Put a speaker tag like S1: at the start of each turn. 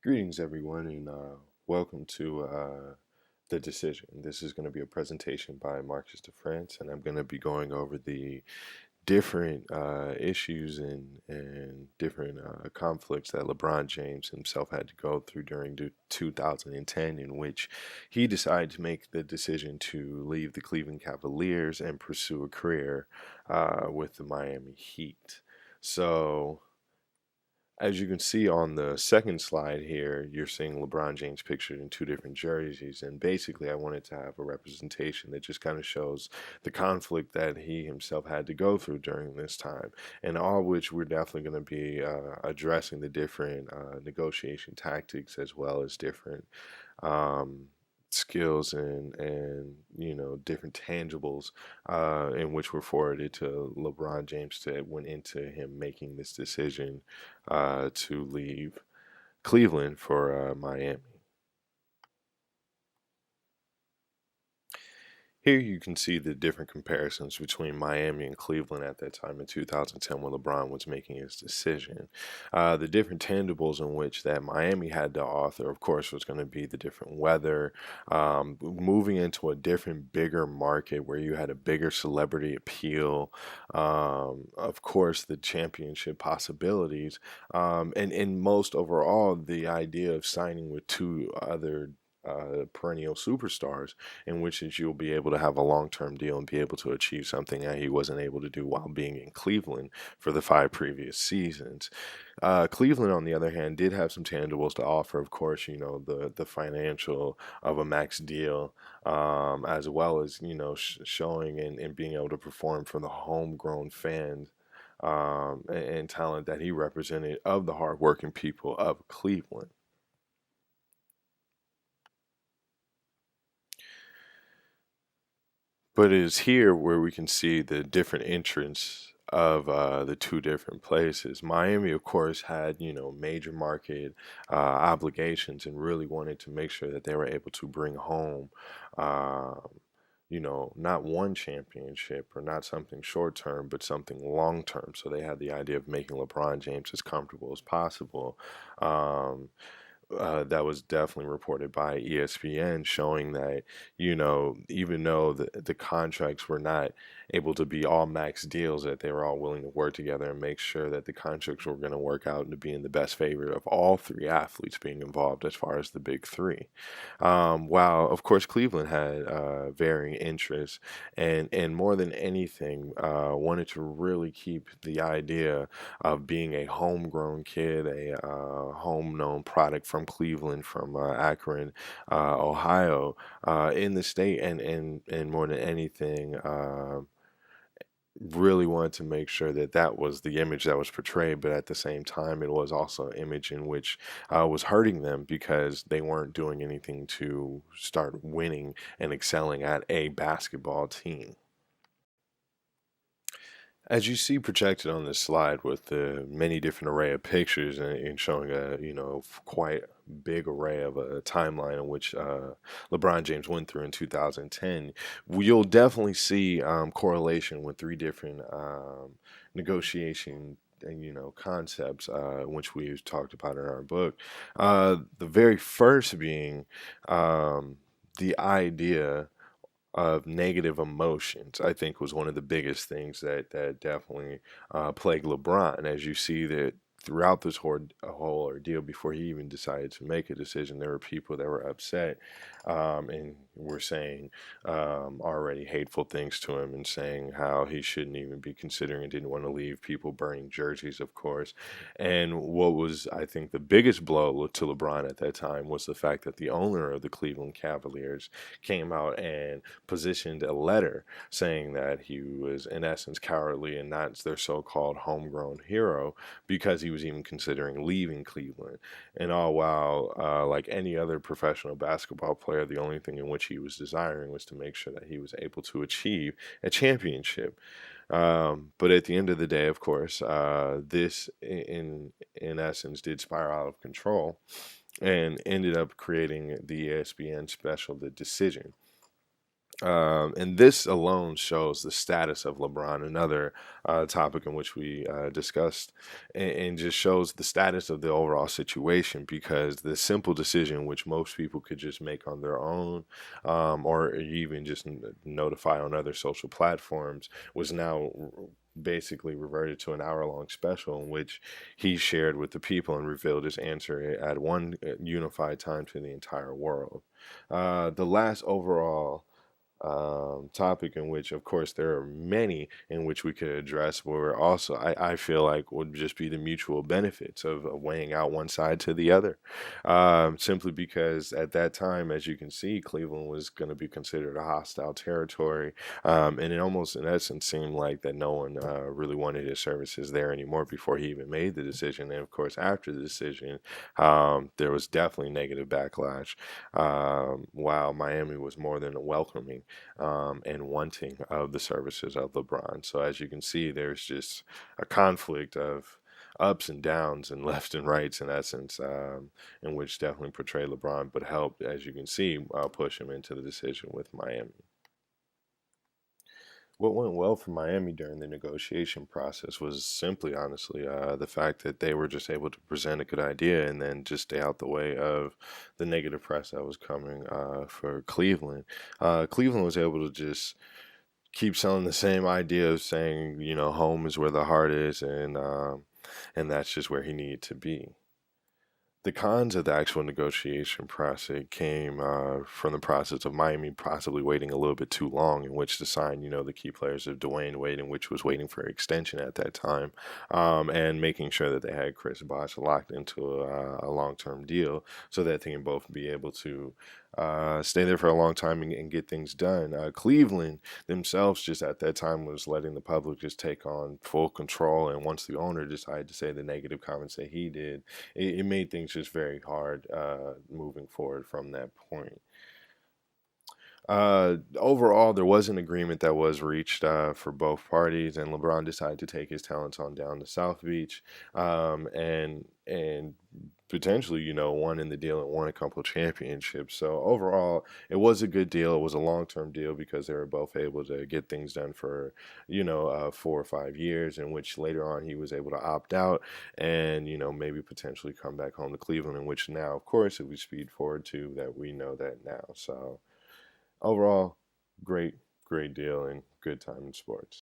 S1: Greetings, everyone, and welcome to The Decision. This is going to be a presentation by Marcus de France, and I'm going to be going over the different issues and different conflicts that LeBron James himself had to go through during 2010, in which he decided to make the decision to leave the Cleveland Cavaliers and pursue a career with the Miami Heat. So, as you can see on the second slide here, you're seeing LeBron James pictured in two different jerseys. And basically, I wanted to have a representation that just kind of shows the conflict that he himself had to go through during this time. And all which we're definitely going to be addressing the different negotiation tactics as well as different um, skills and different tangibles in which were forwarded to LeBron James that went into him making this decision to leave Cleveland for Miami. Here you can see the different comparisons between Miami and Cleveland at that time in 2010 when LeBron was making his decision. The different tangibles in which that Miami had to offer, of course, was going to be the different weather, moving into a different, bigger market where you had a bigger celebrity appeal, of course, the championship possibilities, and most overall, the idea of signing with two other perennial superstars in which is you'll be able to have a long-term deal and be able to achieve something that he wasn't able to do while being in Cleveland for the five previous seasons. Cleveland, on the other hand, did have some tangibles to offer. Of course, the financial of a max deal, as well as showing and being able to perform for the homegrown fans. And talent that he represented of the hardworking people of Cleveland. But it is here where we can see the different entrants of the two different places. Miami, of course, had major market obligations and really wanted to make sure that they were able to bring home, not one championship or not something short term, but something long term. So they had the idea of making LeBron James as comfortable as possible. Um, that was definitely reported by ESPN, showing that even though the contracts were not able to be all max deals, that they were all willing to work together and make sure that the contracts were going to work out and to be in the best favor of all three athletes being involved as far as the big three. While of course Cleveland had varying interests and more than anything wanted to really keep the idea of being a homegrown kid, a home known product from Cleveland, from Akron, Ohio, in the state, and more than anything, really wanted to make sure that that was the image that was portrayed, but at the same time, it was also an image in which was hurting them because they weren't doing anything to start winning and excelling at a basketball team. As you see projected on this slide with the many different array of pictures and showing a quite big array of a timeline in which LeBron James went through in 2010, you'll definitely see correlation with three different negotiation and concepts which we've talked about in our book. The very first being the idea of negative emotions, I think was one of the biggest things that definitely plagued LeBron. As you see that throughout this whole ordeal, before he even decided to make a decision, there were people that were upset and were saying already hateful things to him and saying how he shouldn't even be considering and didn't want to leave. People burning jerseys, of course. And what was, I think, the biggest blow to LeBron at that time was the fact that the owner of the Cleveland Cavaliers came out and positioned a letter saying that he was in essence cowardly and not their so-called homegrown hero because he was even considering leaving Cleveland. And all while, like any other professional basketball player, the only thing in which he was desiring was to make sure that he was able to achieve a championship. But at the end of the day, of course, this in essence did spiral out of control and ended up creating the ESPN special, The Decision, And this alone shows the status of LeBron, another topic in which we discussed, and just shows the status of the overall situation because the simple decision, which most people could just make on their own, or even just notify on other social platforms, was now basically reverted to an hour-long special in which he shared with the people and revealed his answer at one unified time to the entire world. The last overall topic in which, of course, there are many in which we could address, where also I feel like would just be the mutual benefits of weighing out one side to the other. Simply because at that time, as you can see, Cleveland was going to be considered a hostile territory. And it almost, in essence, seemed like that no one really wanted his services there anymore before he even made the decision. And of course, after the decision, there was definitely negative backlash, while Miami was more than welcoming and wanting of the services of LeBron. So as you can see, there's just a conflict of ups and downs and left and rights in essence, in which definitely portray LeBron, but helped, as you can see, push him into the decision with Miami. What went well for Miami during the negotiation process was simply, honestly, the fact that they were just able to present a good idea and then just stay out the way of the negative press that was coming for Cleveland. Cleveland was able to just keep selling the same idea of saying, home is where the heart is, and that's just where he needed to be. The cons of the actual negotiation process came from the process of Miami possibly waiting a little bit too long in which to sign, the key players of Dwayne Wade, in which was waiting for extension at that time, and making sure that they had Chris Bosh locked into a long-term deal so that they can both be able to stay there for a long time and get things done. Cleveland themselves just at that time was letting the public just take on full control, and once the owner decided to say the negative comments that he did, it made things just very hard moving forward from that point. Overall, there was an agreement that was reached for both parties, and LeBron decided to take his talents on down to South Beach, and potentially, won in the deal and won a couple of championships. So overall, it was a good deal. It was a long-term deal because they were both able to get things done for, 4 or 5 years, in which later on he was able to opt out and, maybe potentially come back home to Cleveland, in which now, of course, if we speed forward to that, we know that now. So overall, great, great deal and good time in sports.